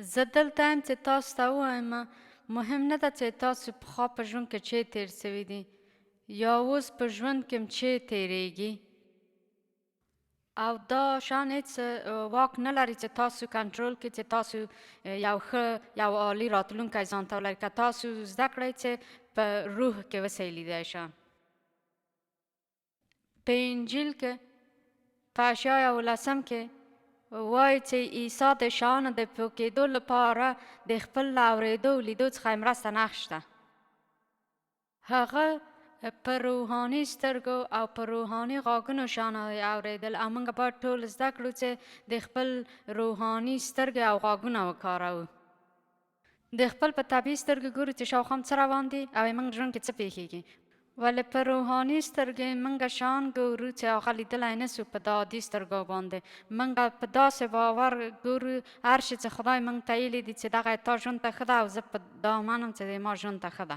زه دلته یم چې تاسو ته ووایم مهم نه ده چې تاسو پخوا په ژوند کې چې تیر سوي دي یا اوس په ژوند کې چې تیریږي او دا شان هیڅ واک نه لري چې تاسو کنټرول کړئ چې تاسو یو ښه یو عالي راتلونکی ځان ته ولرئ که تاسو زده کړئ چې په روح کې وسیلیدی شئ. په انجیل کې په اشعیا 11 کې وایي چې عیسی د شیانو د پوه کېدو لپاره د خپل له اورېدو لیدو څخه مرسته نه اخیسته. هغه په روحاني سترګو او په روحاني غوږونو شیانه اورېدل او موږ باید ټول زده کړو چې د خپل روحاني سترګې او غوږونه وکاروو. د خپل په طبیعي سترګې ګورو چې شاوخوا څه روان دي او موږ ژوند کې څه پیښیږي، ولې په روحاني سترګې موږ شیان ګورو چې هغه لیدلی نه سو په دا عادي سترګو باندې. موږ په داسې باور ګورو هر شي چې خدای موږ ته ویلي دي چې دغه تا ژوند ته ښه ده او زه په دا منم چې ما ژوند ته ښه ده.